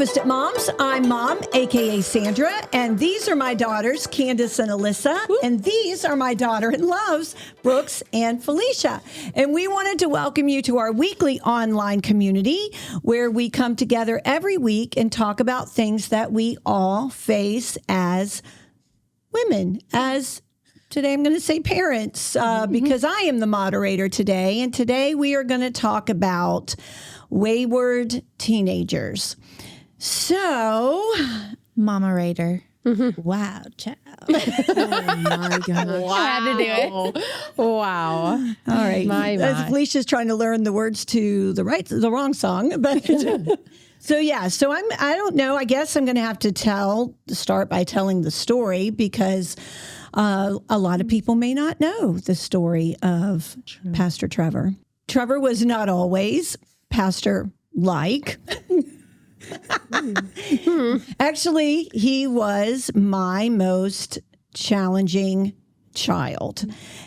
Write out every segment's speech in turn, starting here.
Breakfast at Mom's. I'm Mom, aka Sandra, and these are my daughters, Candace and Alyssa, and these are my daughter-in-laws, Brooks and Felisha. And we wanted to welcome you to our weekly online community where we come together every week and talk about things that we all face as women, as today I'm going to say parents, because I am the moderator today. And today we are going to talk about wayward teenagers. So, Mama Raider. wow, child. Oh my God. Wow. I had to do it. Wow. All right. My. Felicia's trying to learn the words to the wrong song, but so I don't know. I guess I'm going to have to start by telling the story because a lot of people may not know the story of Pastor Trevor. Trevor was not always pastor-like. Actually, he was my most challenging child.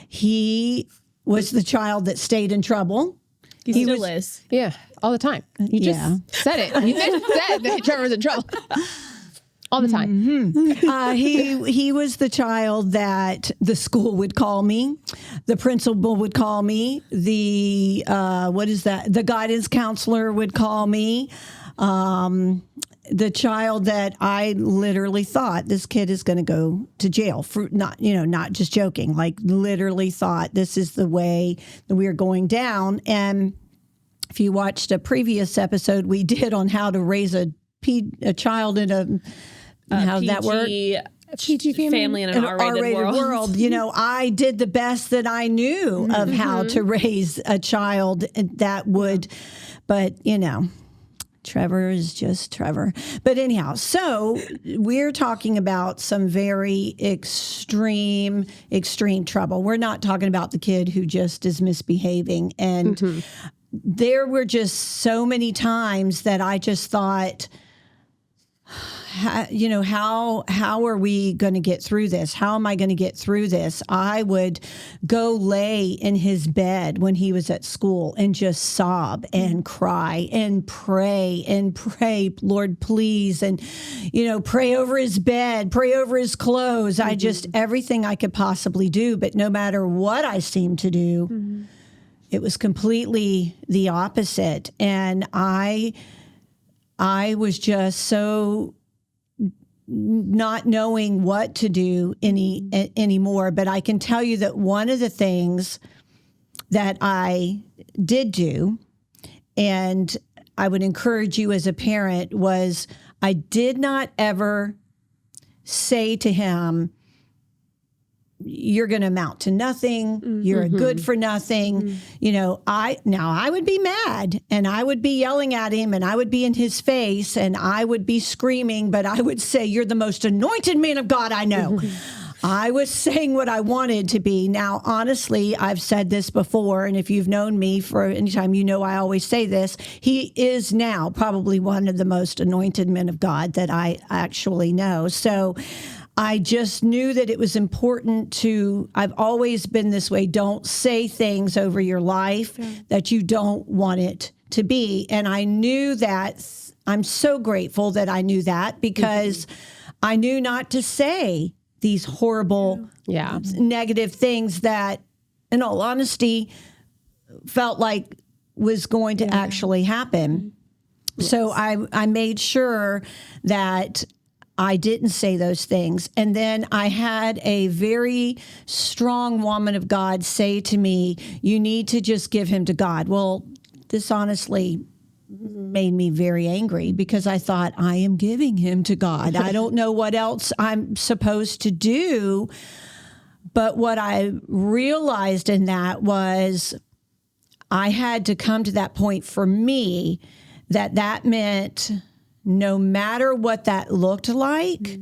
He was the child that stayed in trouble. He still is. Yeah, all the time. You just said it. You just said that Trevor's in trouble. All the time. He was the child that the school would call me, the principal would call me, the the guidance counselor would call me, the child that I literally thought this kid is going to go to jail for not just joking, like literally thought this is the way that we are going down. And if you watched a previous episode we did on how to raise a child in a how PG, that worked? PG family in an R-rated world. I did the best that I knew of how to raise a child that would, but Trevor is just Trevor. But anyhow, so we're talking about some very extreme trouble. We're not talking about the kid who just is misbehaving. And there were just so many times that I just thought, how are we going to get through this? How am I going to get through this? I would go lay in his bed when he was at school and just sob and cry and pray, Lord, please. And, pray over his bed, pray over his clothes. I just, everything I could possibly do. But no matter what I seemed to do, it was completely the opposite. And I was just so not knowing what to do anymore. But I can tell you that one of the things that I did do, and I would encourage you as a parent, was I did not ever say to him, you're going to amount to nothing. You're a good for nothing. I would be mad and I would be yelling at him and I would be in his face and I would be screaming, but I would say, you're the most anointed man of God I know. I was saying what I wanted to be. Now, honestly, I've said this before, and if you've known me for any time, I always say this. He is now probably one of the most anointed men of God that I actually know. So I just knew that it was important I've always been this way. Don't say things over your life that you don't want it to be. And I knew that. I'm so grateful that I knew that because I knew not to say these horrible, negative things that, in all honesty, felt like was going to actually happen. Yes. So I made sure that I didn't say those things. And then I had a very strong woman of God say to me, you need to just give him to God. Well, this honestly made me very angry because I thought, I am giving him to God. I don't know what else I'm supposed to do. But what I realized in that was I had to come to that point for me that meant no matter what that looked like,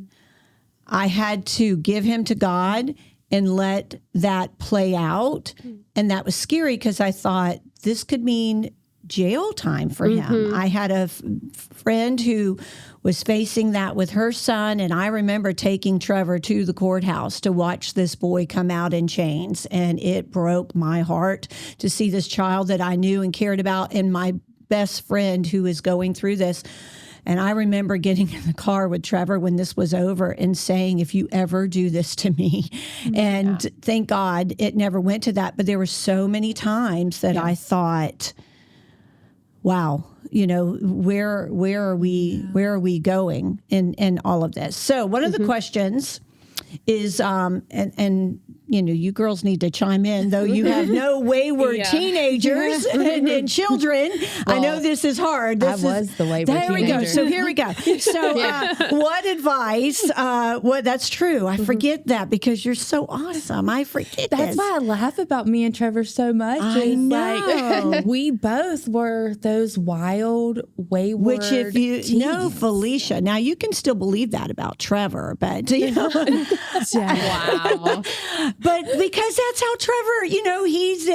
I had to give him to God and let that play out. And that was scary because I thought this could mean jail time for him. I had a friend who was facing that with her son, and I remember taking Trevor to the courthouse to watch this boy come out in chains, and it broke my heart to see this child that I knew and cared about and my best friend who is going through this. And I remember getting in the car with Trevor when this was over and saying, if you ever do this to me, and thank God it never went to that. But there were so many times that I thought, wow, where are we going in all of this? So one of the questions is, and you girls need to chime in, though you have no wayward teenagers and children. Well, I know this is hard. I was the wayward teenager. There we go. So here we go. So what advice, that's true. I forget that because you're so awesome. I forget That's why I laugh about me and Trevor so much. I know. Like, we both were those wild, wayward Which if you teens. know Felisha, now you can still believe that about Trevor, but Wow. But because that's how Trevor, he's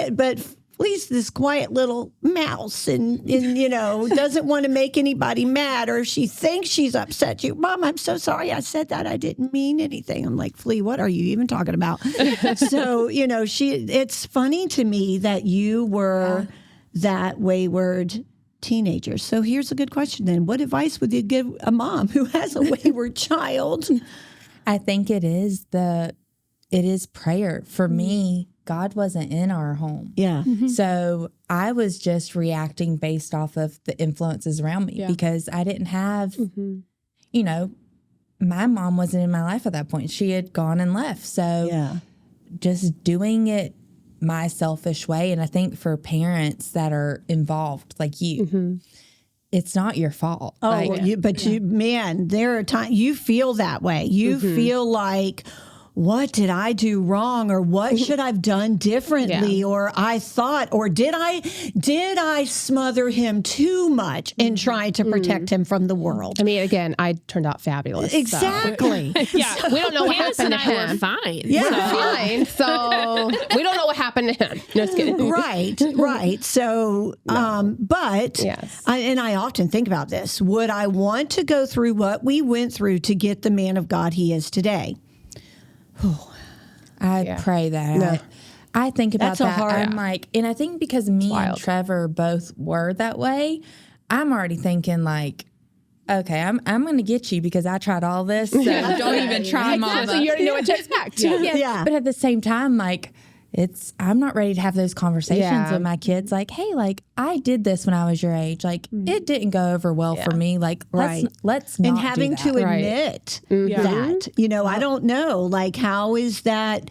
this quiet little mouse and doesn't want to make anybody mad, or she thinks she's upset you. Mom, I'm so sorry I said that. I didn't mean anything. I'm like, Flea, what are you even talking about? So, it's funny to me that you were that wayward teenager. So here's a good question then. What advice would you give a mom who has a wayward child? I think it is prayer. For me, God wasn't in our home. Yeah. Mm-hmm. So I was just reacting based off of the influences around me because I didn't have, my mom wasn't in my life at that point. She had gone and left. So just doing it my selfish way. And I think for parents that are involved, like you, it's not your fault. Oh, man, there are times you feel that way. You feel like, what did I do wrong, or what should I have done differently, or I thought, or did I smother him too much in trying to protect him from the world? I mean, again, I turned out fabulous. Exactly. So. We don't know what happened to him. We're fine. Yeah, fine. So we don't know what happened to him. No, just kidding. Right. So, but yes. I often think about this. Would I want to go through what we went through to get the man of God he is today? I pray that. No. I think about That's that. I'm like, and I think because me and Trevor both were that way, I'm already thinking like, okay, I'm going to get you because I tried all this. So don't even try, Mama. So you already know what to expect. Yeah. But at the same time, like, I'm not ready to have those conversations with my kids. Like, hey, like I did this when I was your age. Like it didn't go over well for me. Like let's not and having do that. to admit that, I don't know, like, how is that?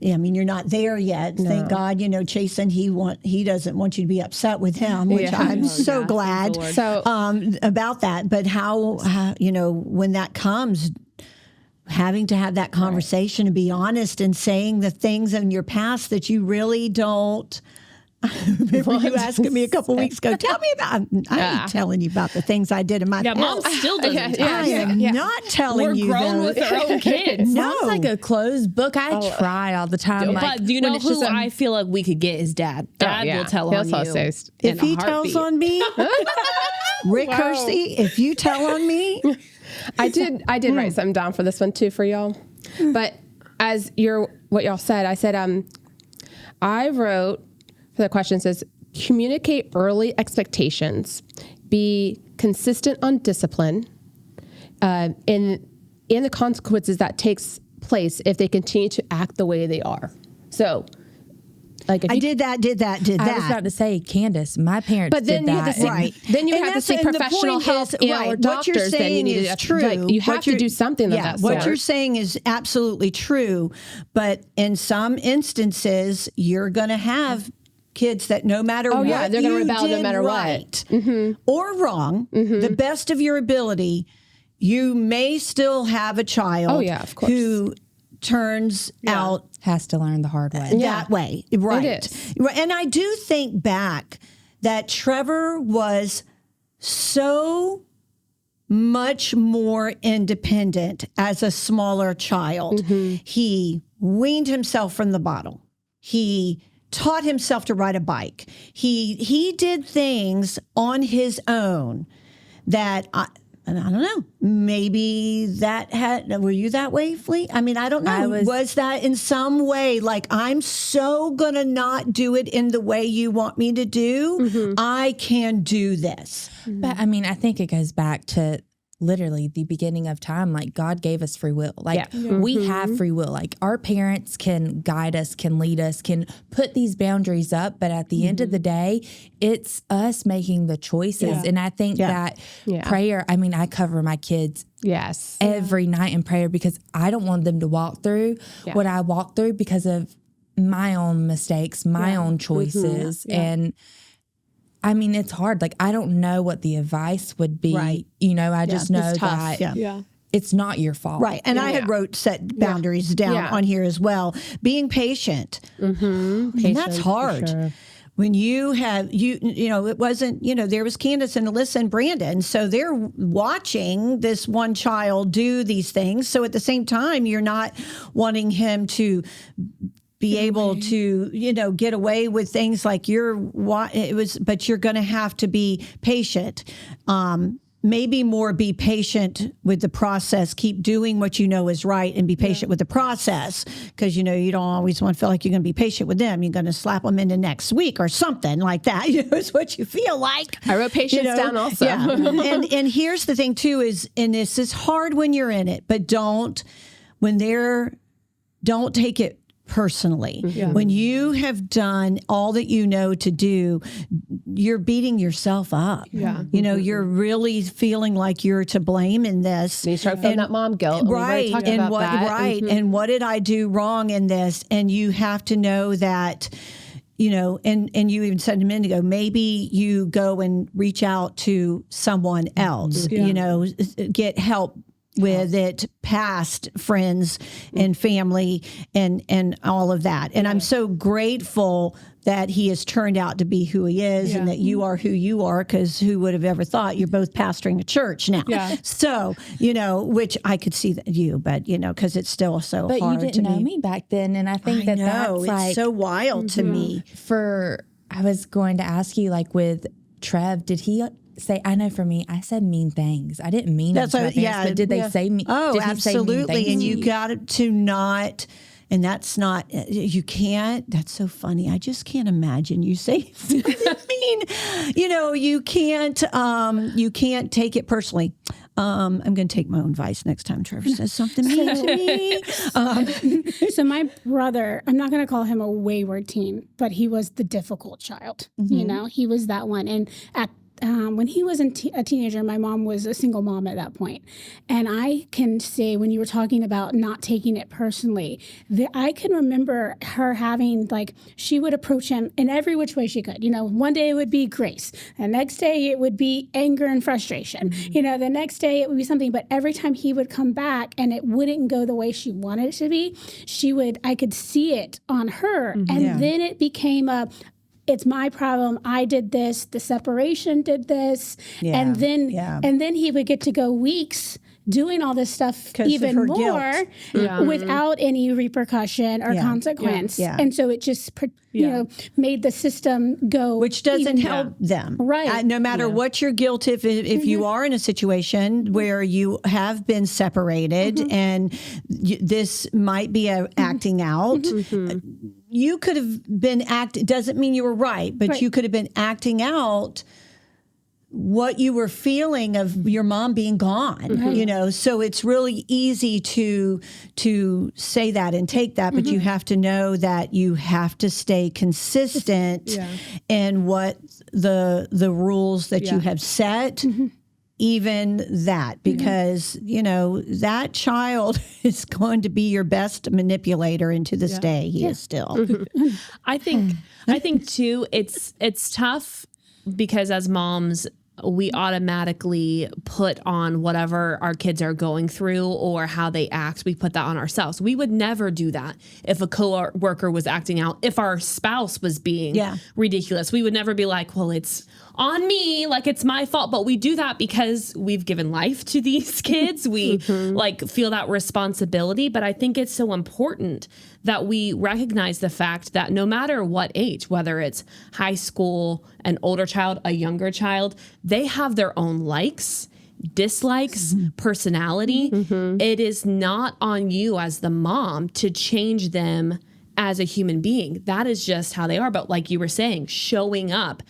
I mean, you're not there yet. No. Thank God, Chasen, he doesn't want you to be upset with him, which I'm so glad about that. But how, when that comes, having to have that conversation and be honest and saying the things in your past that you really don't. Remember you asking me a couple weeks ago, tell me about, I ain't telling you about the things I did in my past. Mom still doesn't. I am not telling you. We're grown with our own kids. No. Mom's like a closed book. I try all the time. But do you know who I feel like we could get is Dad. Dad will tell on you. If he tells on me, Rick Hersey, if you tell on me. I did write something down for this one too for y'all. But as what y'all said, I said, I wrote for the question says, communicate early expectations, be consistent on discipline, in the consequences that takes place if they continue to act the way they are. So, like, if I did that. I was about to say, Candace, my parents but then did you have that. to seek, then you have to seek professional help or doctors. What you're saying is true. Like, you have to do something of that sort. What you're saying is absolutely true. But in some instances, you're going to have kids that no matter what they're going to rebel no matter what Mm-hmm. or wrong, the best of your ability, you may still have a child of course. who turns out has to learn the hard way. that way. Right. It is. And I do think back that Trevor was so much more independent as a smaller child. He weaned himself from the bottle. He taught himself to ride a bike. He did things on his own that and I don't know, maybe were you that way, Flea? I mean, I don't know. Was that in some way like, I'm so going to not do it in the way you want me to do? I can do this. But I mean, I think it goes back to literally the beginning of time. Like, God gave us free will. Like, we have free will. Like, our parents can guide us, can lead us, can put these boundaries up. But at the end of the day, it's us making the choices. And I think that prayer, I mean, I cover my kids every night in prayer because I don't want them to walk through what I walk through because of my own mistakes, my own choices. And I mean, it's hard. Like, I don't know what the advice would be. Right. You know, I just know that it's not your fault. Right. And I had set boundaries down on here as well. Being patient. And that's hard. Sure. When you have, you know, it wasn't, you know, there was Candace and Alyssa and Brandon. So they're watching this one child do these things. So at the same time, you're not wanting him to be able to, you know, get away with things like but you're going to have to be patient. Maybe more be patient with the process. Keep doing what you know is right and be patient with the process. Because, you know, you don't always want to feel like you're going to be patient with them. You're going to slap them into next week or something like that. You know, it's what you feel like. I wrote patience down also. Yeah. and here's the thing too is, and this is hard when you're in it, but don't take it personally. When you have done all that you know to do, you're beating yourself up. You know, you're really feeling like you're to blame in this. And you start feeling that mom guilt. Right. And what did I do wrong in this? And you have to know that, you know, and you even said a minute ago, maybe you go and reach out to someone else, you know, get help with it, past friends and family and all of that. And I'm so grateful that he has turned out to be who he is and that you are who you are, because who would have ever thought you're both pastoring a church now. So, you know, which I could see that but, you know, because it's still so hard to me. But you didn't know me back then. And I think that's like, it's so wild to me. I was going to ask you, like with Trev, did he say, I know for me, I said mean things. I didn't mean it to my parents, but did they say me? Oh, did absolutely. And you got to not, and that's not, you can't, that's so funny. I just can't imagine you say, I mean, you know, you can't take it personally. I'm going to take my own advice next time Trevor says something mean to me. So my brother, I'm not going to call him a wayward teen, but he was the difficult child. You know, he was that one. And when he was a teenager, my mom was a single mom at that point. And I can say, when you were talking about not taking it personally, I can remember her having, like, she would approach him in every which way she could. You know, one day it would be grace. The next day it would be anger and frustration. You know, the next day it would be something. But every time he would come back and it wouldn't go the way she wanted it to be, I could see it on her. And then it became it's my problem. I did this. The separation did this. And then he would get to go weeks doing all this stuff even more without any repercussion or consequence. And so it just, you know, made the system go. Which doesn't help them. Right. No matter what your guilt, if you are in a situation where you have been separated and this might be acting out, you could have been doesn't mean you were right, but you could have been acting out what you were feeling of your mom being gone, you know, so it's really easy to say that and take that, but you have to know that you have to stay consistent in what the rules that you have set, even that, because, you know, that child is going to be your best manipulator, and to this day, he is still. I think too, it's tough because as moms, we automatically put on whatever our kids are going through or how they act. We put that on ourselves. We would never do that if a coworker was acting out. If our spouse was being ridiculous, we would never be like, well, it's on me, like it's my fault. But we do that because we've given life to these kids. We like feel that responsibility. But I think it's so important that we recognize the fact that no matter what age, whether it's high school, an older child, a younger child, they have their own likes, dislikes, personality, it is not on you as the mom to change them as a human being. That is just how they are. But like you were saying, showing up,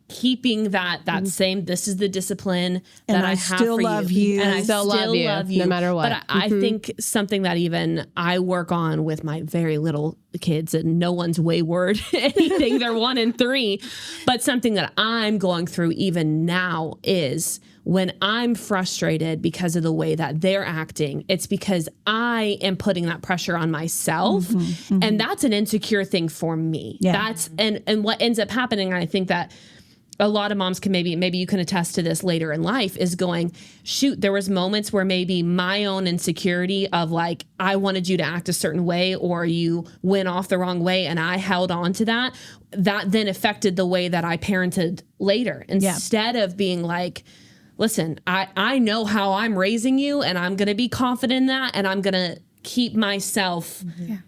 keeping that same, this is the discipline that I have still for love you. And I still love you no matter what. But I think something that even I work on with my very little kids, and no one's wayward anything, they're 1 and 3. But something that I'm going through even now is when I'm frustrated because of the way that they're acting, it's because I am putting that pressure on myself. And that's an insecure thing for me. Yeah. That's, and what ends up happening, and I think that a lot of moms can maybe you can attest to this later in life, is going, shoot, there was moments where maybe my own insecurity of like, I wanted you to act a certain way, or you went off the wrong way, and I held on to that then affected the way that I parented later. Instead of being like, listen, I know how I'm raising you, and I'm going to be confident in that, and I'm going to keep myself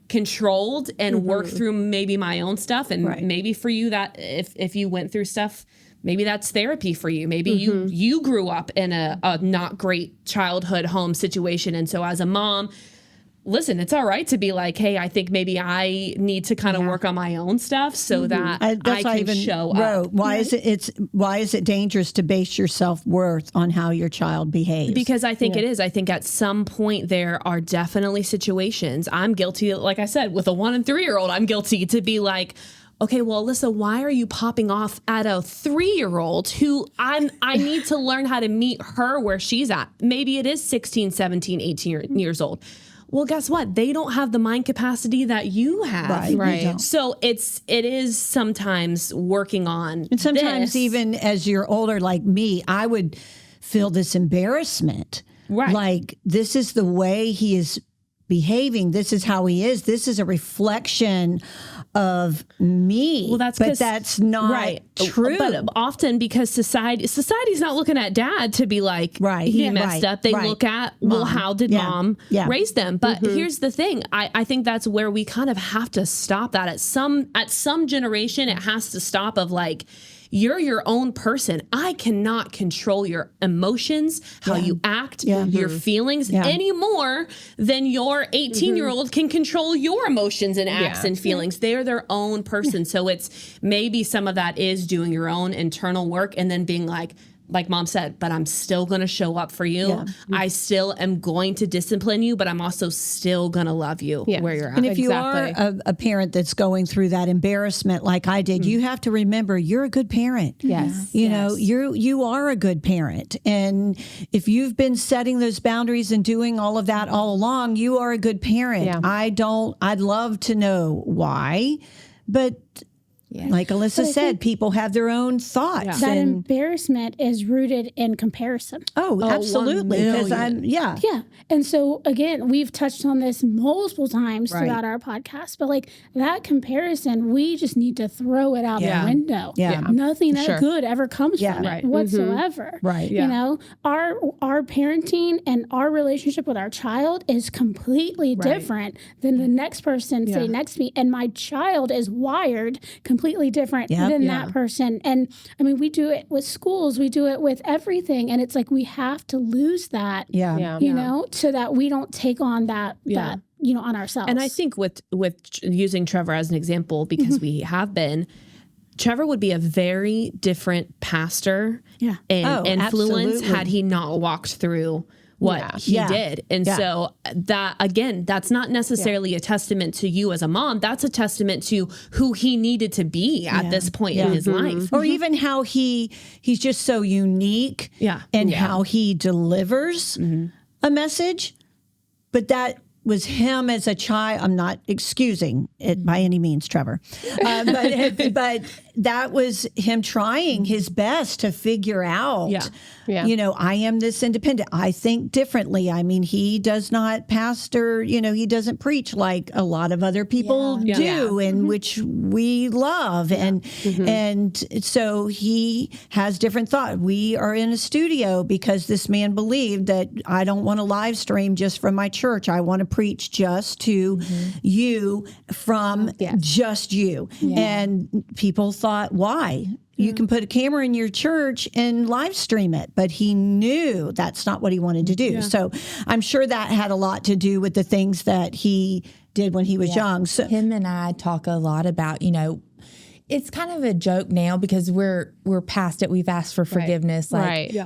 controlled and work through maybe my own stuff. And maybe for you, that if you went through stuff, maybe that's therapy for you. Maybe you grew up in a not great childhood home situation. And so as a mom, listen, it's all right to be like, hey, I think maybe I need to kind of work on my own stuff so that I can show up. Why is it dangerous to base your self-worth on how your child behaves? Because I think it is. I think at some point there are definitely situations. I'm guilty, like I said, with a 1 and 3-year-old, I'm guilty to be like, okay, well, Alyssa, why are you popping off at a 3-year-old who I need to learn how to meet her where she's at? Maybe it is 16, 17, 18 years old. Well, guess what? They don't have the mind capacity that you have. Right. So it is sometimes working on. And sometimes even as you're older, like me, I would feel this embarrassment. Right. Like, this is the way he is behaving. This is how he is. This is a reflection of me. Well, that's not true. But often because society's not looking at dad to be like, he messed up. They look at, well, how did mom raise them? But here's the thing. I think that's where we kind of have to stop that. At some generation, it has to stop of like, you're your own person. I cannot control your emotions, how you act, your feelings any more than your 18-year-old can control your emotions and acts and feelings. They're their own person. So it's maybe some of that is doing your own internal work and then being like mom said, but I'm still going to show up for you. Yeah. I still am going to discipline you, but I'm also still going to love you where you're at. And if you are a parent that's going through that embarrassment like I did, you have to remember you're a good parent. Yes. You know, you are a good parent. And if you've been setting those boundaries and doing all of that all along, you are a good parent. Yeah. I'd love to know why, but like Alyssa said, people have their own thoughts. Yeah. That embarrassment is rooted in comparison. Oh, absolutely. Because Yeah. And so, again, we've touched on this multiple times throughout our podcast, but like that comparison, we just need to throw it out the window. Yeah. Nothing good ever comes from it whatsoever. Right. You know, our parenting and our relationship with our child is completely different than the next person sitting next to me. And my child is wired completely different than that person. And I mean, we do it with schools, we do it with everything. And it's like, we have to lose that, you know, so that we don't take on that, you know, on ourselves. And I think with using Trevor as an example, because we have been, Trevor would be a very different pastor and influence had he not walked through what he did. And so that, again, that's not necessarily a testament to you as a mom. That's a testament to who he needed to be at this point in his life. Or even how he's just so unique and how he delivers a message. But that was him as a child. I'm not excusing it by any means, Trevor. But that was him trying his best to figure out, you know, I am this independent. I think differently. I mean, he does not pastor, you know, he doesn't preach like a lot of other people do, and which we love. And so he has different thought. We are in a studio because this man believed that I don't want to live stream just from my church. I want to preach just to you from just you. And people thought thought, why? You can put a camera in your church and live stream it. But he knew that's not what he wanted to do. Yeah. So I'm sure that had a lot to do with the things that he did when he was young. So him and I talk a lot about, it's kind of a joke now because we're past it. We've asked for forgiveness.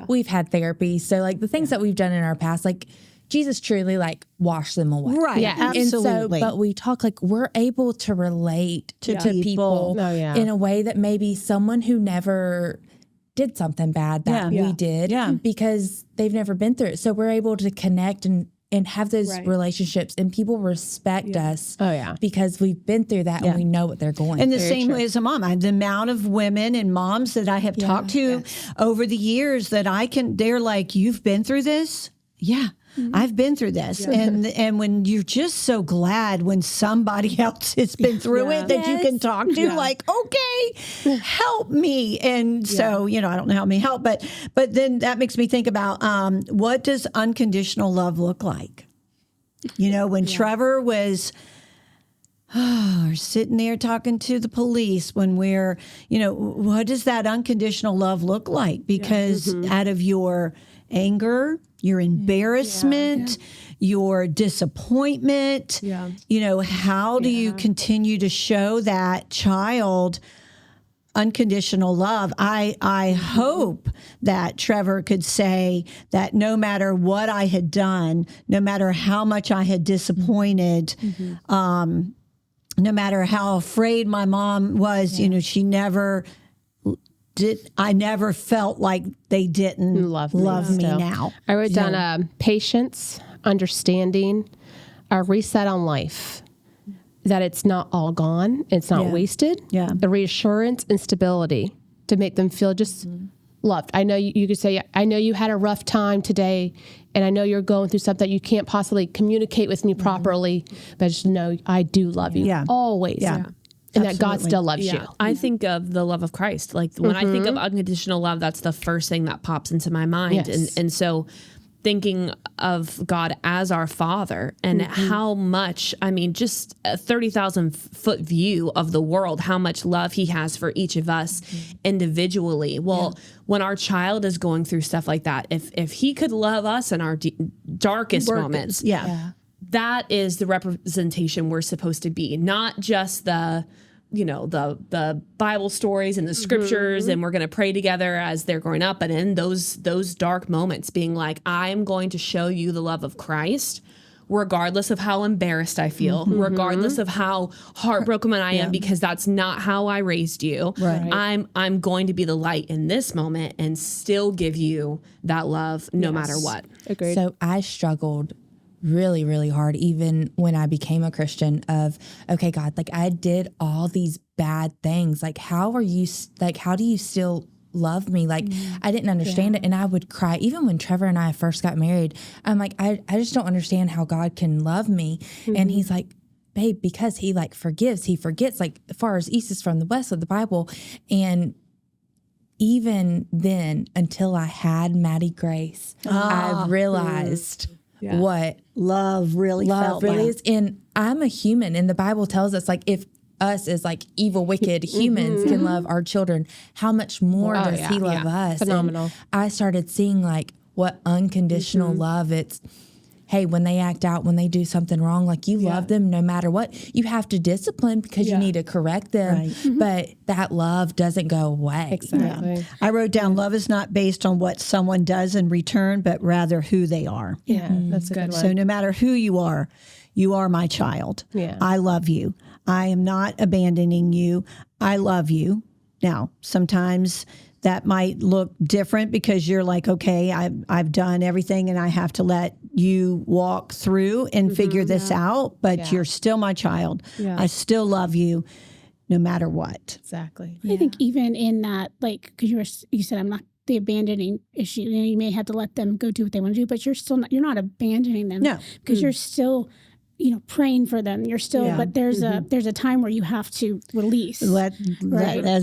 We've had therapy. So like the things that we've done in our past, like Jesus truly like washed them away. Right. Yeah, absolutely. And so, but we talk like we're able to relate to people in a way that maybe someone who never did something bad that we did because they've never been through it. So we're able to connect and have those relationships, and people respect us because we've been through that and we know what they're going through. And the same way as a mom, the amount of women and moms that I have talked to over the years that they're like, you've been through this? Yeah. I've been through this. And when you're just so glad when somebody else has been through it that you can talk to, like, okay, help me. And so, I don't know how me help, but then that makes me think about what does unconditional love look like? When Trevor was sitting there talking to the police, when we're, what does that unconditional love look like? Because out of your anger, your embarrassment, your disappointment, how do you continue to show that child unconditional love? I hope that Trevor could say that no matter what I had done, no matter how much I had disappointed, no matter how afraid my mom was, she never I never felt like they didn't love me now. I wrote down patience, understanding, a reset on life, that it's not all gone, it's not wasted. Yeah. The reassurance and stability to make them feel just loved. I know you could say, I know you had a rough time today, and I know you're going through something that you can't possibly communicate with me properly, but just know I do love you always. Yeah. And that God still loves you. I think of the love of Christ. Like when I think of unconditional love, that's the first thing that pops into my mind. Yes. And so thinking of God as our Father and how much, just a 30,000 foot view of the world, how much love he has for each of us individually. Well, when our child is going through stuff like that, if he could love us in our darkest moments, that is the representation we're supposed to be, not just the Bible stories and the scriptures, and we're going to pray together as they're growing up. But in those dark moments, being like, I'm going to show you the love of Christ, regardless of how embarrassed I feel, regardless of how heartbroken I am, because that's not how I raised you. Right. I'm going to be the light in this moment and still give you that love no matter what. Agreed. So I struggled really, really hard, even when I became a Christian, of, okay, God, like I did all these bad things. Like, how do you still love me? Like, I didn't understand it. And I would cry. Even when Trevor and I first got married, I'm like, I just don't understand how God can love me. And he's like, babe, because he like forgives, he forgets, like as far as east is from the west of the Bible. And even then, until I had Maddie Grace, I realized what love really is. And I'm a human, and the Bible tells us, like, if us as like evil, wicked humans can love our children, how much more does he love us? Phenomenal. And I started seeing like what unconditional love, it's, hey, when they act out, when they do something wrong, like you love them no matter what. You have to discipline because you need to correct them, but that love doesn't go away. Exactly. Yeah. I wrote down, love is not based on what someone does in return, but rather who they are. Yeah, that's a good one. So no matter who you are my child. Yeah. I love you. I am not abandoning you. I love you. Now, sometimes that might look different because you're like, okay, I've done everything and I have to let you walk through and figure this out, but you're still my child. Yeah. I still love you no matter what. Exactly. I think even in that, like, because you said I'm not the abandoning issue. You may have to let them go do what they want to do, but you're not abandoning them. No. Because you're still praying for them. You're still, but there's a time where you have to release. As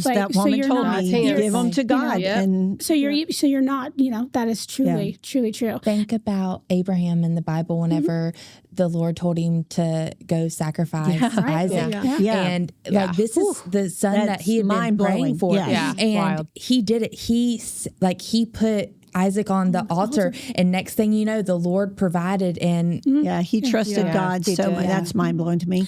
that woman told me, give them to God. And so you're not, that is truly true. Think about Abraham in the Bible whenever the Lord told him to go sacrifice Isaac. And this is the son that he had been praying for. And he did it. He put Isaac on the altar, and next thing you know, the Lord provided, and he trusted God so much. That's mind blowing to me.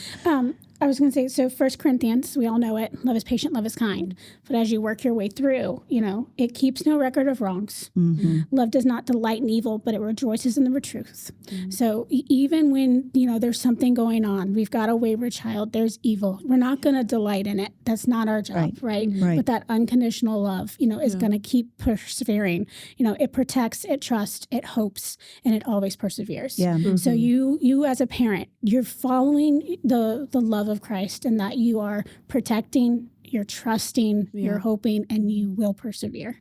I was going to say, so 1 Corinthians, we all know it. Love is patient, love is kind. But as you work your way through, it keeps no record of wrongs. Love does not delight in evil, but it rejoices in the truth. So even when, there's something going on, we've got a wayward child, there's evil. We're not going to delight in it. That's not our job, right? But that unconditional love, is going to keep persevering. It protects, it trusts, it hopes, and it always perseveres. So you as a parent, you're following the love of Christ, and that you are protecting, you're trusting, you're hoping, and you will persevere.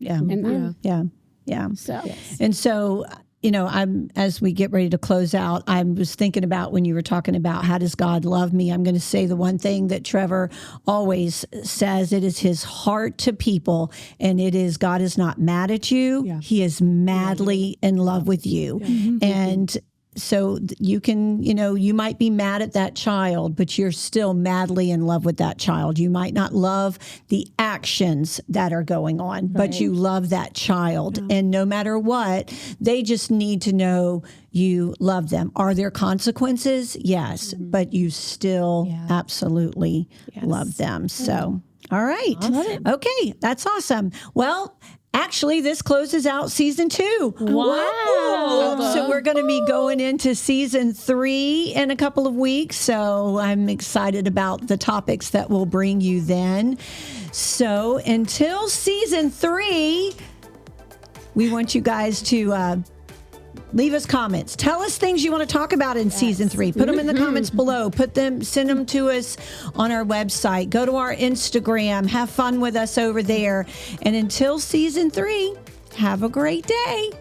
So I'm, as we get ready to close out, I was thinking about when you were talking about how does God love me, I'm going to say the one thing that Trevor always says, it is his heart to people, and it is God is not mad at you. He is madly in love with you. And so you can, you might be mad at that child, but you're still madly in love with that child. You might not love the actions that are going on, but you love that child. And no matter what, they just need to know you love them. Are there consequences? Yes, but you still absolutely love them. So, all right. Okay, that's awesome. Well, actually, this closes out season 2. Wow. So we're going to be going into season 3 in a couple of weeks. So I'm excited about the topics that we'll bring you then. So until season 3, we want you guys to leave us comments. Tell us things you want to talk about in season 3. Put them in the comments below. Send them to us on our website. Go to our Instagram. Have fun with us over there. And until season 3, have a great day.